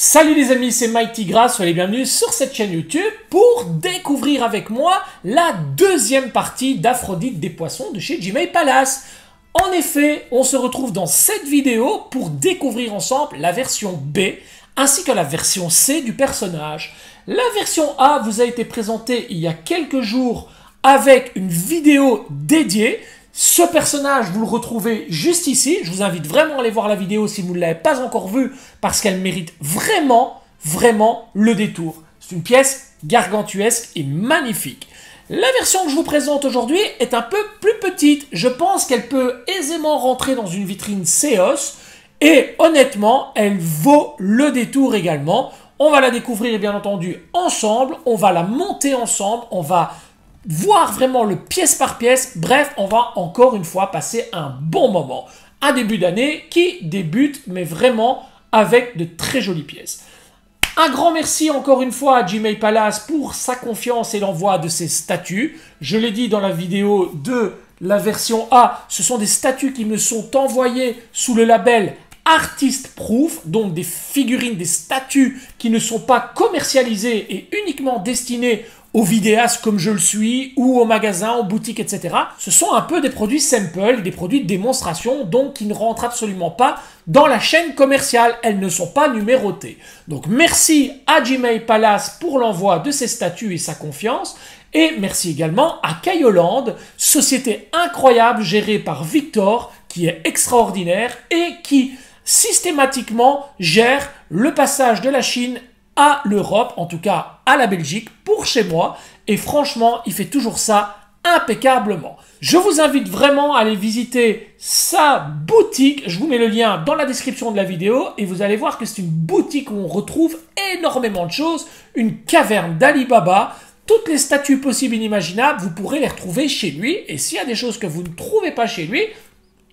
Salut les amis, c'est Mike Tigra, soyez les bienvenus sur cette chaîne YouTube pour découvrir avec moi la deuxième partie d'Aphrodite des poissons de chez Gmail Palace. En effet, on se retrouve dans cette vidéo pour découvrir ensemble la version B ainsi que la version C du personnage. La version A vous a été présentée il y a quelques jours avec une vidéo dédiée. Ce personnage, vous le retrouvez juste ici. Je vous invite vraiment à aller voir la vidéo si vous ne l'avez pas encore vue parce qu'elle mérite vraiment le détour. C'est une pièce gargantuesque et magnifique. La version que je vous présente aujourd'hui est un peu plus petite. Je pense qu'elle peut aisément rentrer dans une vitrine Seos et honnêtement, elle vaut le détour également. On va la découvrir bien entendu ensemble. On va la monter ensemble. On va voir vraiment le pièce par pièce. Bref, on va encore une fois passer un bon moment. Un début d'année qui débute, mais vraiment avec de très jolies pièces. Un grand merci encore une fois à Gmail Palace pour sa confiance et l'envoi de ses statuts. Je l'ai dit dans la vidéo de la version A, ce sont des statuts qui me sont envoyés sous le label Artist Proof, donc des figurines, des statuts qui ne sont pas commercialisés et uniquement destinés aux vidéastes comme je le suis, ou aux magasins, aux boutiques, etc. Ce sont un peu des produits sample, des produits de démonstration, donc qui ne rentrent absolument pas dans la chaîne commerciale. Elles ne sont pas numérotées. Donc merci à Gmail Palace pour l'envoi de ces statuts et sa confiance. Et merci également à Kayoland, société incroyable gérée par Victor, qui est extraordinaire et qui systématiquement gère le passage de la Chine à l'Europe, en tout cas à la Belgique, pour chez moi. Et franchement, il fait toujours ça impeccablement. Je vous invite vraiment à aller visiter sa boutique. Je vous mets le lien dans la description de la vidéo et vous allez voir que c'est une boutique où on retrouve énormément de choses. Une caverne d'Ali Baba. Toutes les statues possibles et inimaginables, vous pourrez les retrouver chez lui. Et s'il y a des choses que vous ne trouvez pas chez lui,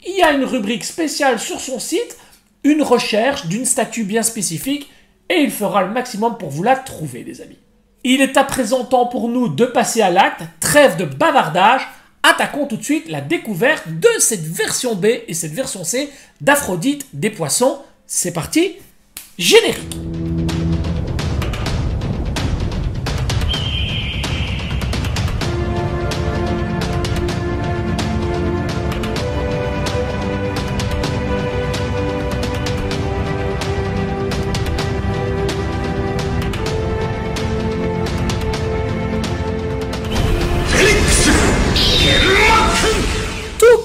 il y a une rubrique spéciale sur son site, une recherche d'une statue bien spécifique. Et il fera le maximum pour vous la trouver, les amis. Il est à présent temps pour nous de passer à l'acte. Trêve de bavardage. Attaquons tout de suite la découverte de cette version B et cette version C d'Aphrodite des poissons. C'est parti, générique.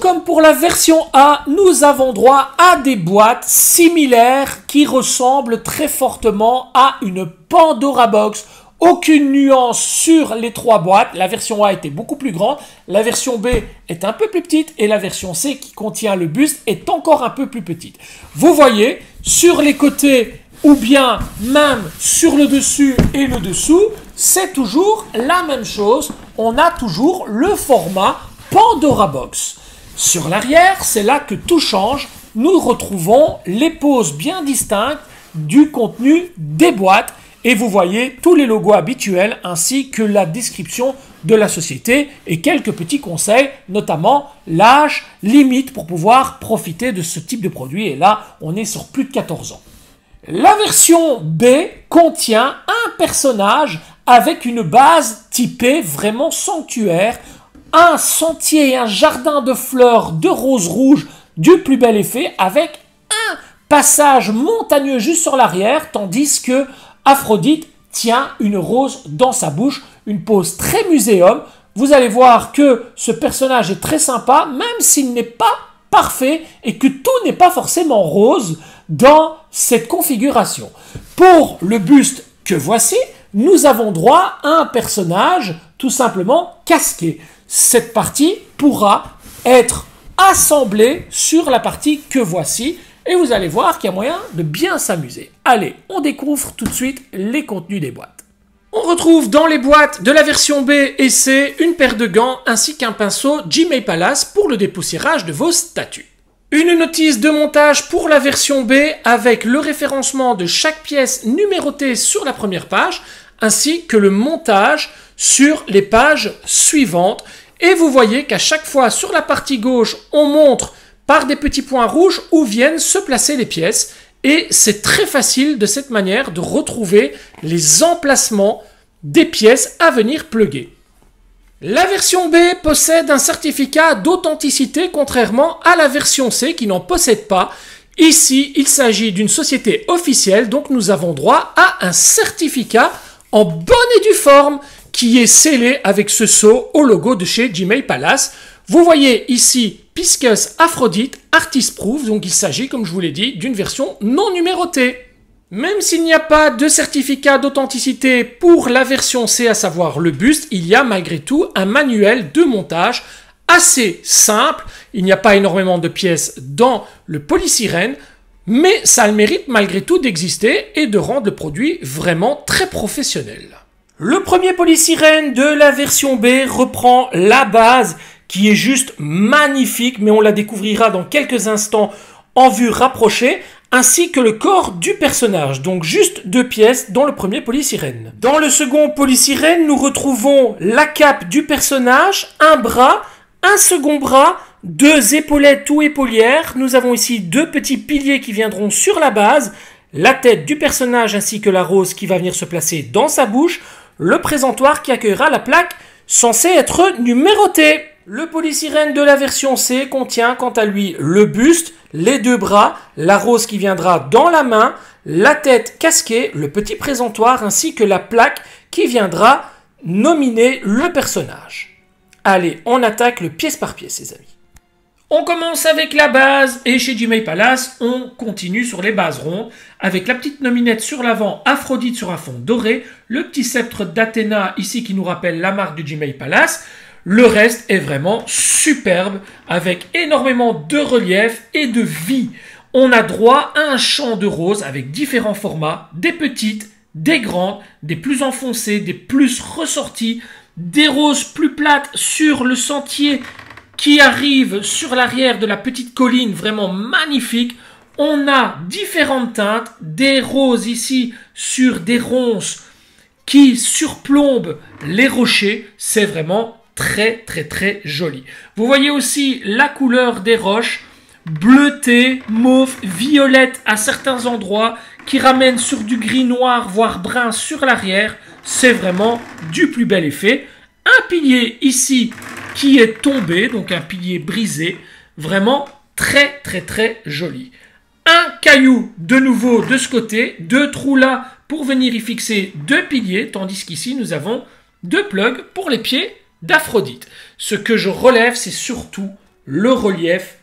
Comme pour la version A, nous avons droit à des boîtes similaires qui ressemblent très fortement à une Pandora Box. Aucune nuance sur les trois boîtes. La version A était beaucoup plus grande, la version B est un peu plus petite et la version C qui contient le buste est encore un peu plus petite. Vous voyez, sur les côtés ou bien même sur le dessus et le dessous, c'est toujours la même chose. On a toujours le format Pandora Box. Sur l'arrière, c'est là que tout change. Nous retrouvons les poses bien distinctes du contenu des boîtes. Et vous voyez tous les logos habituels ainsi que la description de la société et quelques petits conseils, notamment l'âge limite pour pouvoir profiter de ce type de produit. Et là, on est sur plus de 14 ans. La version B contient un personnage avec une base typée vraiment sanctuaire. Un sentier et un jardin de fleurs de rose rouge du plus bel effet avec un passage montagneux juste sur l'arrière tandis que Aphrodite tient une rose dans sa bouche, une pose très muséum. Vous allez voir que ce personnage est très sympa même s'il n'est pas parfait et que tout n'est pas forcément rose dans cette configuration. Pour le buste que voici, nous avons droit à un personnage tout simplement casqué. Cette partie pourra être assemblée sur la partie que voici et vous allez voir qu'il y a moyen de bien s'amuser. Allez, on découvre tout de suite les contenus des boîtes. On retrouve dans les boîtes de la version B et C une paire de gants ainsi qu'un pinceau Gmail Palace pour le dépoussiérage de vos statues. Une notice de montage pour la version B avec le référencement de chaque pièce numérotée sur la première page ainsi que le montage sur les pages suivantes. Et vous voyez qu'à chaque fois sur la partie gauche, on montre par des petits points rouges où viennent se placer les pièces. et c'est très facile de cette manière de retrouver les emplacements des pièces à venir plugger. La version B possède un certificat d'authenticité contrairement à la version C qui n'en possède pas. Ici, il s'agit d'une société officielle, donc nous avons droit à un certificat en bonne et due forme qui est scellé avec ce sceau au logo de chez Gmail Palace. Vous voyez ici Piscus Aphrodite Artist Proof, donc il s'agit, comme je vous l'ai dit, d'une version non numérotée. Même s'il n'y a pas de certificat d'authenticité pour la version C, à savoir le buste, il y a malgré tout un manuel de montage assez simple. Il n'y a pas énormément de pièces dans le polysirène, mais ça a le mérite malgré tout d'exister et de rendre le produit vraiment très professionnel. Le premier polysirène de la version B reprend la base qui est juste magnifique, mais on la découvrira dans quelques instants en vue rapprochée, ainsi que le corps du personnage, donc juste 2 pièces dans le premier polysirène. Dans le second polysirène, nous retrouvons la cape du personnage, un bras, un second bras, 2 épaulettes ou épaulières. Nous avons ici 2 petits piliers qui viendront sur la base, la tête du personnage ainsi que la rose qui va venir se placer dans sa bouche, le présentoir qui accueillera la plaque censée être numérotée. Le polysirène de la version C contient quant à lui le buste, les 2 bras, la rose qui viendra dans la main, la tête casquée, le petit présentoir ainsi que la plaque qui viendra nominer le personnage. Allez, on attaque le pièce par pièce, les amis. On commence avec la base et chez Gmail Palace, on continue sur les bases rondes avec la petite nominette sur l'avant, Aphrodite sur un fond doré, le petit sceptre d'Athéna ici qui nous rappelle la marque de Gmail Palace. Le reste est vraiment superbe avec énormément de relief et de vie. On a droit à un champ de roses avec différents formats, des petites, des grandes, des plus enfoncées, des plus ressorties, des roses plus plates sur le sentier qui arrive sur l'arrière de la petite colline, vraiment magnifique. On a différentes teintes, des roses ici sur des ronces qui surplombent les rochers. C'est vraiment très joli. Vous voyez aussi la couleur des roches, bleutée, mauve, violette à certains endroits, qui ramène sur du gris noir, voire brun sur l'arrière. C'est vraiment du plus bel effet. Un pilier ici qui est tombé, donc un pilier brisé, vraiment très joli. Un caillou de nouveau de ce côté, 2 trous là pour venir y fixer 2 piliers, tandis qu'ici nous avons 2 plugs pour les pieds d'Aphrodite. Ce que je relève, c'est surtout le relief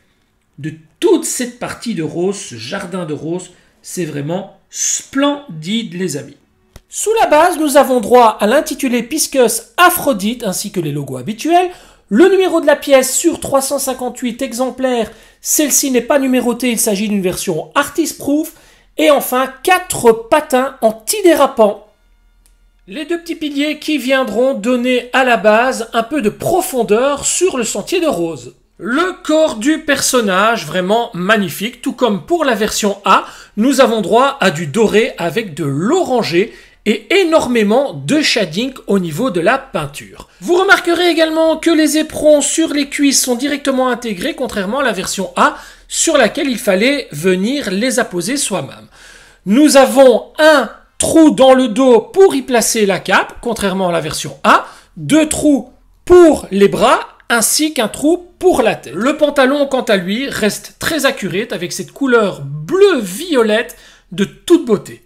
de toute cette partie de rose, ce jardin de roses. C'est vraiment splendide, les amis. Sous la base, nous avons droit à l'intitulé Piscus Aphrodite ainsi que les logos habituels. Le numéro de la pièce sur 358 exemplaires, celle-ci n'est pas numérotée, il s'agit d'une version Artist Proof. Et enfin, 4 patins antidérapants. Les 2 petits piliers qui viendront donner à la base un peu de profondeur sur le sentier de rose. Le corps du personnage, vraiment magnifique, tout comme pour la version A, nous avons droit à du doré avec de l'orangé et énormément de shading au niveau de la peinture. Vous remarquerez également que les éperons sur les cuisses sont directement intégrés, contrairement à la version A, sur laquelle il fallait venir les apposer soi-même. Nous avons un trou dans le dos pour y placer la cape, contrairement à la version A, 2 trous pour les bras, ainsi qu'un trou pour la tête. Le pantalon, quant à lui, reste très accurate avec cette couleur bleu-violette de toute beauté.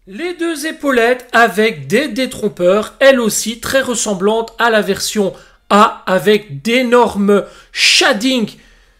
Les 2 épaulettes avec des détrompeurs, elles aussi très ressemblantes à la version A, avec d'énormes shadings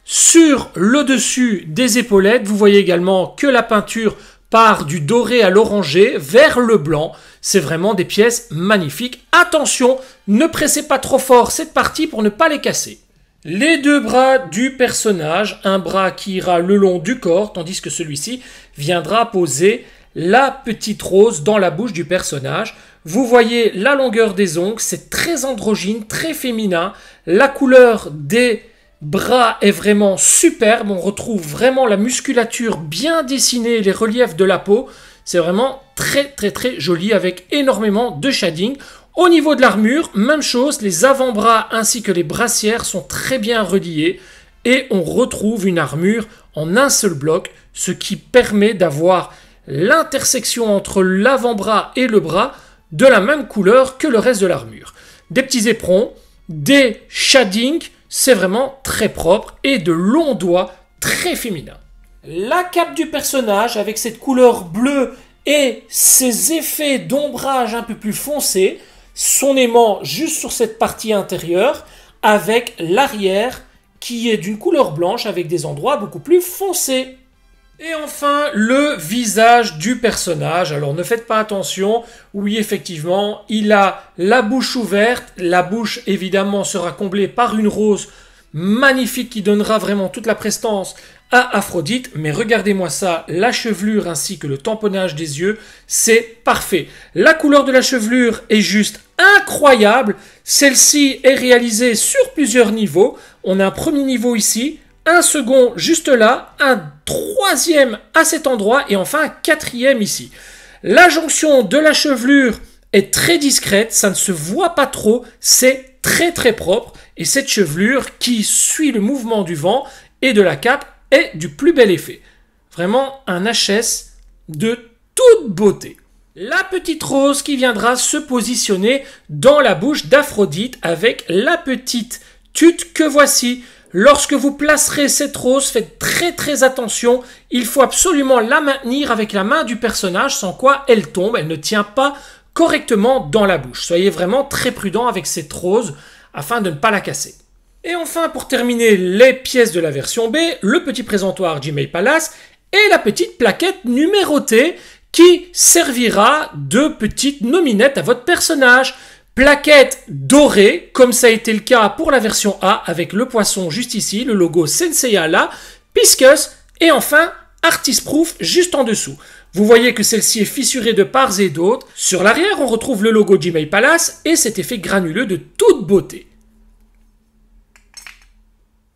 sur le dessus des épaulettes. Vous voyez également que la peinture part du doré à l'orangé vers le blanc. C'est vraiment des pièces magnifiques. Attention, ne pressez pas trop fort cette partie pour ne pas les casser. Les 2 bras du personnage, un bras qui ira le long du corps, tandis que celui-ci viendra poser la petite rose dans la bouche du personnage. Vous voyez la longueur des ongles, c'est très androgyne, très féminin. La couleur des bras est vraiment superbe, on retrouve vraiment la musculature bien dessinée, les reliefs de la peau. C'est vraiment très joli avec énormément de shading. Au niveau de l'armure, même chose, les avant-bras ainsi que les brassières sont très bien reliés et on retrouve une armure en un seul bloc, ce qui permet d'avoir l'intersection entre l'avant-bras et le bras de la même couleur que le reste de l'armure. Des petits éperons, des shadings, c'est vraiment très propre et de longs doigts très féminins. La cape du personnage avec cette couleur bleue et ces effets d'ombrage un peu plus foncés, son aimant juste sur cette partie intérieure avec l'arrière qui est d'une couleur blanche avec des endroits beaucoup plus foncés. Et enfin, le visage du personnage. Alors ne faites pas attention, oui effectivement, il a la bouche ouverte, la bouche évidemment sera comblée par une rose magnifique qui donnera vraiment toute la prestance à Aphrodite, mais regardez-moi ça, la chevelure ainsi que le tamponnage des yeux, c'est parfait. La couleur de la chevelure est juste incroyable, celle-ci est réalisée sur plusieurs niveaux, on a un premier niveau ici, un second juste là, un troisième à cet endroit et enfin un quatrième ici. La jonction de la chevelure est très discrète, ça ne se voit pas trop, c'est très très propre et cette chevelure qui suit le mouvement du vent et de la cape est du plus bel effet. Vraiment un HS de toute beauté. La petite rose qui viendra se positionner dans la bouche d'Aphrodite avec la petite tute que voici. Lorsque vous placerez cette rose, faites très attention, il faut absolument la maintenir avec la main du personnage, sans quoi elle tombe, elle ne tient pas correctement dans la bouche. Soyez vraiment très prudent avec cette rose afin de ne pas la casser. Et enfin, pour terminer les pièces de la version B, le petit présentoir Gmail Palace et la petite plaquette numérotée qui servira de petite nominette à votre personnage. Plaquette dorée, comme ça a été le cas pour la version A, avec le poisson juste ici, le logo Senseiya là, Piscus, et enfin Artist Proof juste en dessous. Vous voyez que celle-ci est fissurée de part et d'autre. Sur l'arrière, on retrouve le logo Gmail Palace et cet effet granuleux de toute beauté.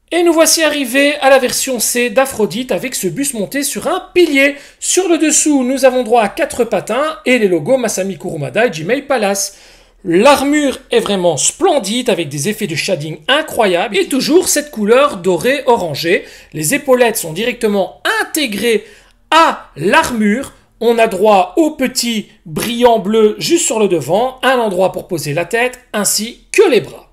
Et nous voici arrivés à la version C d'Aphrodite avec ce buste monté sur un pilier. Sur le dessous, nous avons droit à 4 patins et les logos Masami Kurumada et Gmail Palace. L'armure est vraiment splendide avec des effets de shading incroyables et toujours cette couleur dorée orangée. Les épaulettes sont directement intégrées à l'armure. On a droit au petit brillant bleu juste sur le devant, un endroit pour poser la tête ainsi que les bras.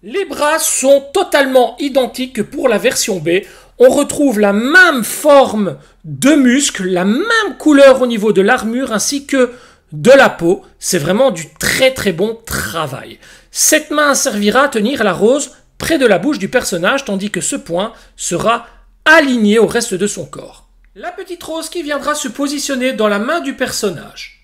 Les bras sont totalement identiques que pour la version B. On retrouve la même forme de muscles, la même couleur au niveau de l'armure ainsi que de la peau. C'est vraiment du très bon travail. Cette main servira à tenir la rose près de la bouche du personnage tandis que ce point sera aligné au reste de son corps. La petite rose qui viendra se positionner dans la main du personnage.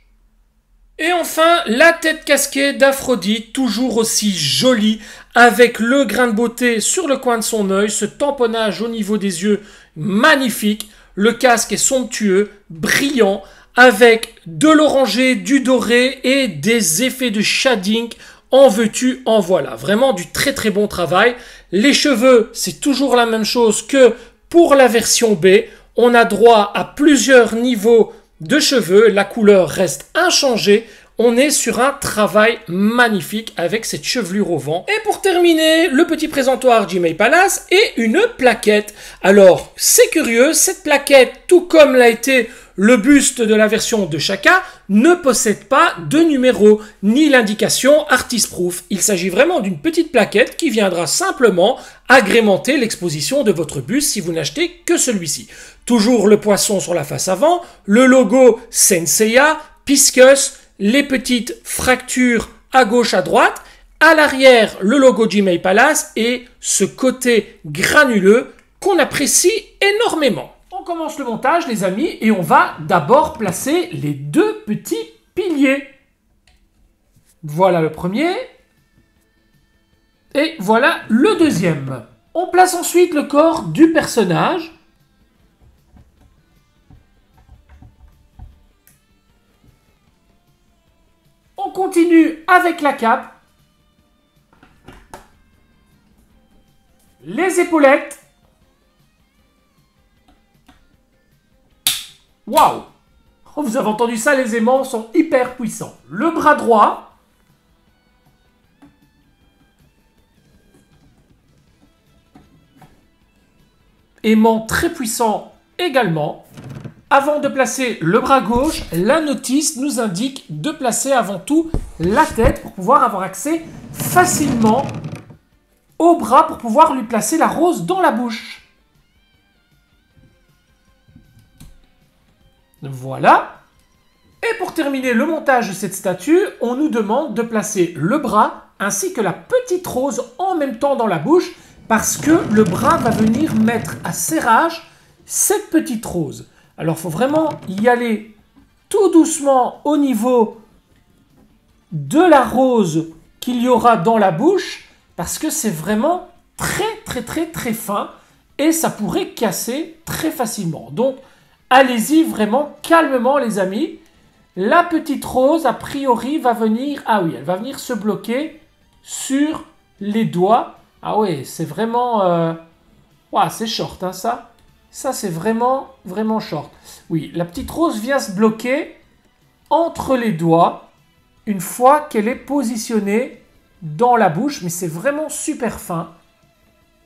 Et enfin, la tête casquée d'Aphrodite, toujours aussi jolie, avec le grain de beauté sur le coin de son œil, ce tamponnage au niveau des yeux magnifique. Le casque est somptueux, brillant, avec de l'orangé, du doré et des effets de shading. En veux-tu, en voilà. Vraiment du très bon travail. Les cheveux, c'est toujours la même chose que pour la version B. On a droit à plusieurs niveaux de cheveux, la couleur reste inchangée, on est sur un travail magnifique avec cette chevelure au vent. Et pour terminer, le petit présentoir Gmail Palace et une plaquette. Alors, c'est curieux, cette plaquette, tout comme l'a été le buste de la version de Shaka, ne possède pas de numéro, ni l'indication Artist Proof. Il s'agit vraiment d'une petite plaquette qui viendra simplement agrémenter l'exposition de votre buste si vous n'achetez que celui-ci. Toujours le poisson sur la face avant, le logo Senseiya, Piscus, les petites fractures à gauche à droite, à l'arrière le logo Gmail Palace et ce côté granuleux qu'on apprécie énormément. On commence le montage les amis et on va d'abord placer les deux petits piliers. Voilà le premier et voilà le deuxième. On place ensuite le corps du personnage. On continue avec la cape, les épaulettes. Waouh! Oh, vous avez entendu ça, les aimants sont hyper puissants. Le bras droit. aimant très puissant également. Avant de placer le bras gauche, la notice nous indique de placer avant tout la tête pour pouvoir avoir accès facilement au bras pour pouvoir lui placer la rose dans la bouche. Voilà. Et pour terminer le montage de cette statue, on nous demande de placer le bras ainsi que la petite rose en même temps dans la bouche parce que le bras va venir mettre à serrage cette petite rose. Alors, il faut vraiment y aller tout doucement au niveau de la rose qu'il y aura dans la bouche parce que c'est vraiment très fin et ça pourrait casser très facilement. Donc, allez-y vraiment calmement les amis. La petite rose, a priori, va venir... Ah oui, elle va venir se bloquer sur les doigts. Ah oui, c'est vraiment... Ouah, c'est short, hein, ça. Ça, c'est vraiment short. Oui, la petite rose vient se bloquer entre les doigts une fois qu'elle est positionnée dans la bouche. Mais c'est vraiment super fin.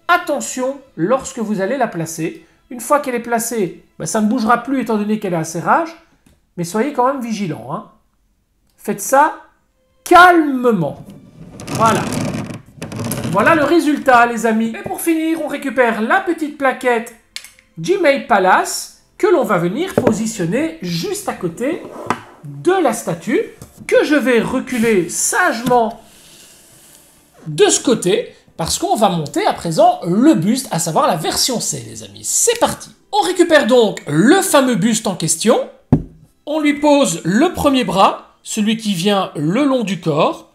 Attention lorsque vous allez la placer. Une fois qu'elle est placée, ça ne bougera plus étant donné qu'elle est à serrage. Mais soyez quand même vigilants. Hein. Faites ça calmement. Voilà. Voilà le résultat, les amis. Et pour finir, on récupère la petite plaquette Gmail Palace que l'on va venir positionner juste à côté de la statue que je vais reculer sagement de ce côté parce qu'on va monter à présent le buste, à savoir la version C, les amis. C'est parti. On récupère donc le fameux buste en question. On lui pose le premier bras, celui qui vient le long du corps,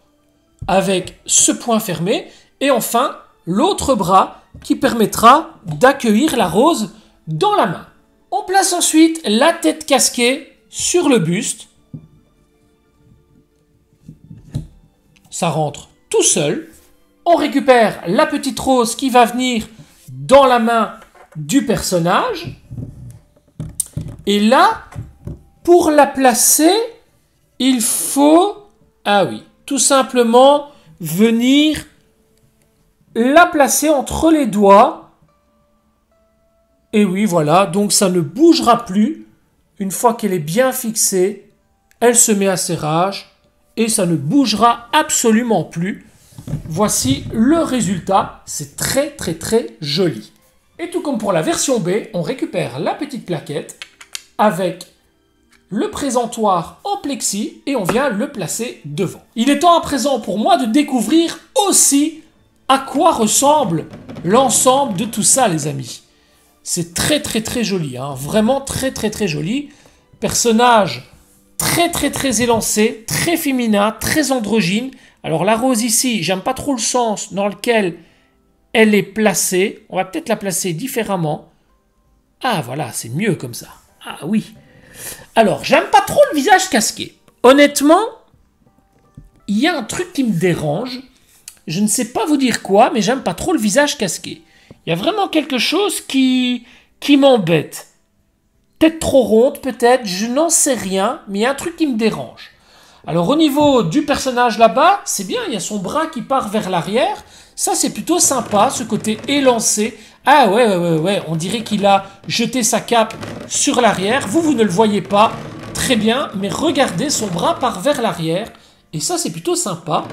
avec ce point fermé, et enfin l'autre bras qui permettra d'accueillir la rose dans la main. On place ensuite la tête casquée sur le buste. Ça rentre tout seul. On récupère la petite rose qui va venir dans la main du personnage. Et là, pour la placer, il faut, ah oui, tout simplement venir la placer entre les doigts. Et oui, voilà, donc ça ne bougera plus. Une fois qu'elle est bien fixée, elle se met à serrage et ça ne bougera absolument plus. Voici le résultat, c'est très joli. Et tout comme pour la version B, on récupère la petite plaquette avec le présentoir en plexi et on vient le placer devant. Il est temps à présent pour moi de découvrir aussi à quoi ressemble l'ensemble de tout ça, les amis. C'est très joli, hein. Vraiment très joli. Personnage très élancé, très féminin, très androgyne. Alors la rose ici, j'aime pas trop le sens dans lequel elle est placée. On va peut-être la placer différemment. Ah voilà, c'est mieux comme ça. Ah oui. Alors, j'aime pas trop le visage casqué. Honnêtement, il y a un truc qui me dérange. Je ne sais pas vous dire quoi, mais j'aime pas trop le visage casqué. Il y a vraiment quelque chose qui m'embête. Peut-être trop ronde, peut-être, je n'en sais rien, mais il y a un truc qui me dérange. Alors, au niveau du personnage là-bas, c'est bien, il y a son bras qui part vers l'arrière. Ça, c'est plutôt sympa, ce côté élancé. Ah ouais, on dirait qu'il a jeté sa cape sur l'arrière. Vous ne le voyez pas très bien, mais regardez, son bras part vers l'arrière. Et ça, c'est plutôt sympa.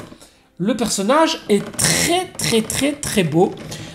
Le personnage est très beau.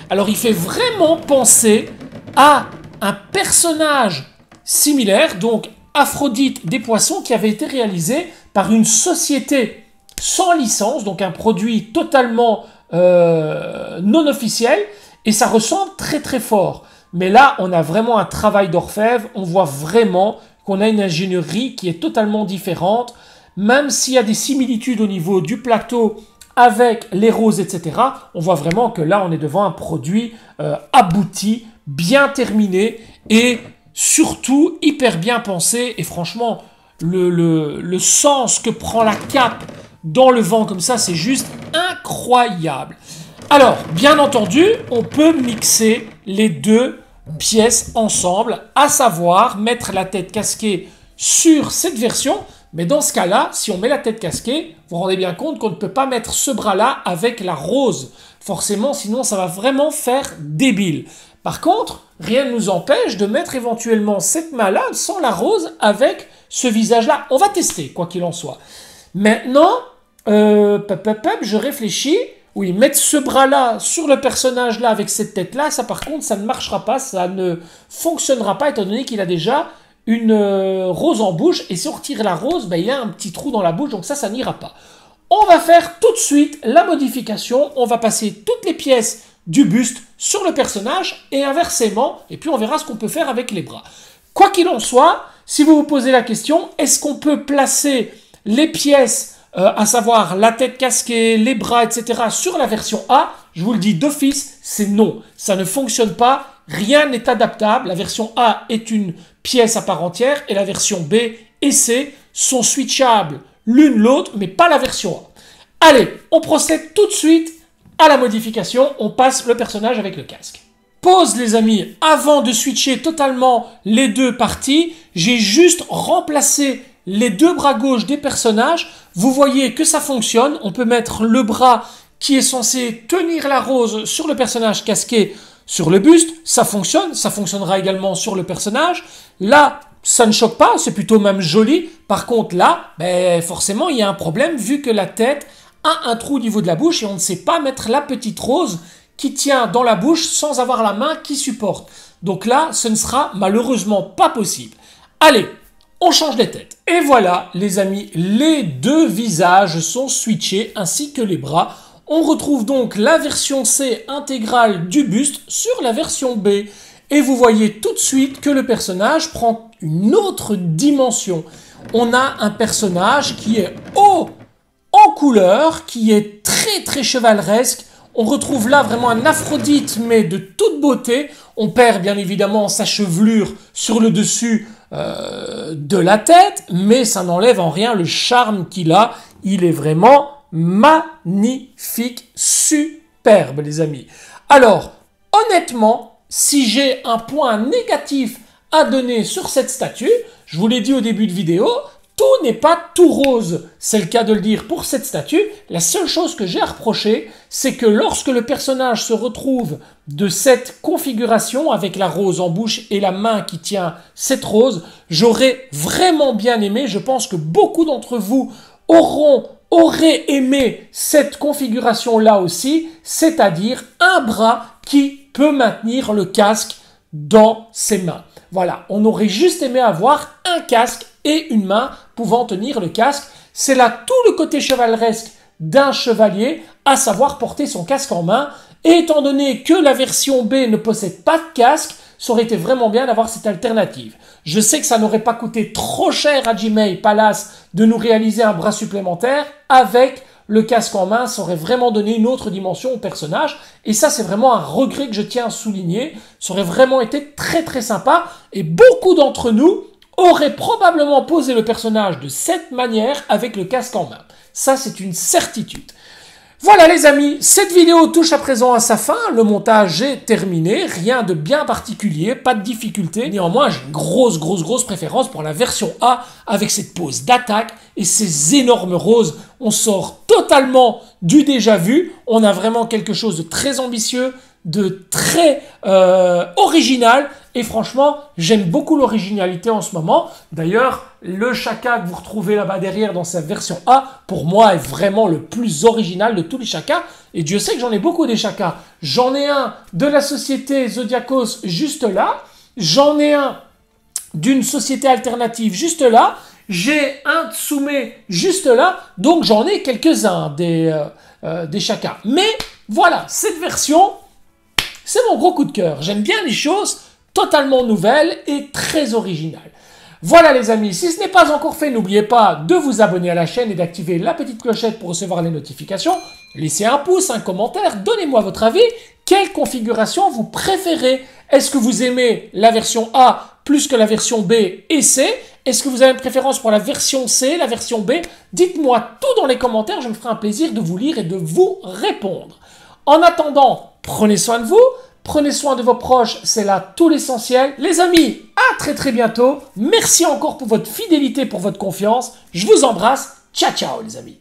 Alors, il fait vraiment penser à un personnage similaire, donc Aphrodite des poissons, qui avait été réalisé par une société sans licence, donc un produit totalement non officiel. Et ça ressemble très fort. Mais là, on a vraiment un travail d'orfèvre. On voit vraiment qu'on a une ingénierie qui est totalement différente. Même s'il y a des similitudes au niveau du plateau avec les roses, etc., on voit vraiment que là, on est devant un produit abouti, bien terminé et surtout hyper bien pensé. Et franchement, le sens que prend la cape dans le vent comme ça, c'est juste incroyable. Alors, bien entendu, on peut mixer les deux pièces ensemble, à savoir mettre la tête casquée sur cette version. Mais dans ce cas-là, si on met la tête casquée, vous vous rendez bien compte qu'on ne peut pas mettre ce bras-là avec la rose. Forcément, sinon ça va vraiment faire débile. Par contre, rien ne nous empêche de mettre éventuellement cette main-là sans la rose avec ce visage-là. On va tester, quoi qu'il en soit. Maintenant, je réfléchis. Oui, mettre ce bras-là sur le personnage-là avec cette tête-là, ça par contre, ça ne marchera pas, ça ne fonctionnera pas étant donné qu'il a déjà une rose en bouche. Et si on retire la rose, ben, il y a un petit trou dans la bouche, donc ça n'ira pas. On va faire tout de suite la modification. On va passer toutes les pièces du buste sur le personnage et inversement. Et puis on verra ce qu'on peut faire avec les bras. Quoi qu'il en soit, si vous vous posez la question, est-ce qu'on peut placer les pièces, à savoir la tête casquée, les bras, etc. sur la version A? Je vous le dis d'office, c'est non. Ça ne fonctionne pas. Rien n'est adaptable. La version A est une pièce à part entière et la version B et C sont switchables l'une l'autre, mais pas la version A. Allez, on procède tout de suite à la modification. On passe le personnage avec le casque. Pause les amis, avant de switcher totalement les deux parties, j'ai juste remplacé les deux bras gauche des personnages. Vous voyez que ça fonctionne. On peut mettre le bras qui est censé tenir la rose sur le personnage casqué sur le buste. Ça fonctionne. Ça fonctionnera également sur le personnage. Là, ça ne choque pas. C'est plutôt même joli. Par contre, là, ben, forcément, il y a un problème vu que la tête a un trou au niveau de la bouche et on ne sait pas mettre la petite rose qui tient dans la bouche sans avoir la main qui supporte. Donc là, ce ne sera malheureusement pas possible. Allez, on change les têtes. Et voilà, les amis, les deux visages sont switchés ainsi que les bras. On retrouve donc la version C intégrale du buste sur la version B. Et vous voyez tout de suite que le personnage prend une autre dimension. On a un personnage qui est haut en couleur, qui est très très chevaleresque. On retrouve là vraiment un Aphrodite, mais de toute beauté. On perd bien évidemment sa chevelure sur le dessus de la tête, mais ça n'enlève en rien le charme qu'il a. Il est vraiment magnifique, superbe les amis. Alors, honnêtement, si j'ai un point négatif à donner sur cette statue, je vous l'ai dit au début de vidéo, tout n'est pas tout rose, c'est le cas de le dire pour cette statue. La seule chose que j'ai à reprocher, c'est que lorsque le personnage se retrouve de cette configuration, avec la rose en bouche et la main qui tient cette rose, j'aurais vraiment bien aimé, je pense que beaucoup d'entre vous auraient aimé cette configuration-là aussi, c'est-à-dire un bras qui peut maintenir le casque dans ses mains. Voilà, on aurait juste aimé avoir un casque et une main pouvant tenir le casque. C'est là tout le côté chevaleresque d'un chevalier, à savoir porter son casque en main. Et étant donné que la version B ne possède pas de casque, ça aurait été vraiment bien d'avoir cette alternative. Je sais que ça n'aurait pas coûté trop cher à Jimei Palace de nous réaliser un bras supplémentaire. Avec le casque en main, ça aurait vraiment donné une autre dimension au personnage. Et ça, c'est vraiment un regret que je tiens à souligner. Ça aurait vraiment été très très sympa. Et beaucoup d'entre nous auraient probablement posé le personnage de cette manière avec le casque en main. Ça, c'est une certitude. Voilà les amis, cette vidéo touche à présent à sa fin, le montage est terminé, rien de bien particulier, pas de difficulté. Néanmoins, j'ai une grosse préférence pour la version A avec cette pose d'attaque et ces énormes roses. On sort totalement du déjà vu, on a vraiment quelque chose de très ambitieux, de très original. Et franchement, j'aime beaucoup l'originalité en ce moment. D'ailleurs, le Shaka que vous retrouvez là-bas derrière dans sa version A, pour moi, est vraiment le plus original de tous les Shakas. Et Dieu sait que j'en ai beaucoup des Shakas. J'en ai un de la société Zodiacos juste là. J'en ai un d'une société alternative juste là. J'ai un Tsume juste là. Donc, j'en ai quelques-uns des Shakas. Mais voilà, cette version, c'est mon gros coup de cœur. J'aime bien les choses totalement nouvelles et très originales. Voilà les amis, si ce n'est pas encore fait, n'oubliez pas de vous abonner à la chaîne et d'activer la petite clochette pour recevoir les notifications. Laissez un pouce, un commentaire, donnez-moi votre avis. Quelle configuration vous préférez? Est-ce que vous aimez la version A plus que la version B et C? Est-ce que vous avez une préférence pour la version C, la version B? Dites-moi tout dans les commentaires, je me ferai un plaisir de vous lire et de vous répondre. En attendant, prenez soin de vous. Prenez soin de vos proches, c'est là tout l'essentiel. Les amis, à très bientôt. Merci encore pour votre fidélité, pour votre confiance. Je vous embrasse. Ciao, ciao les amis.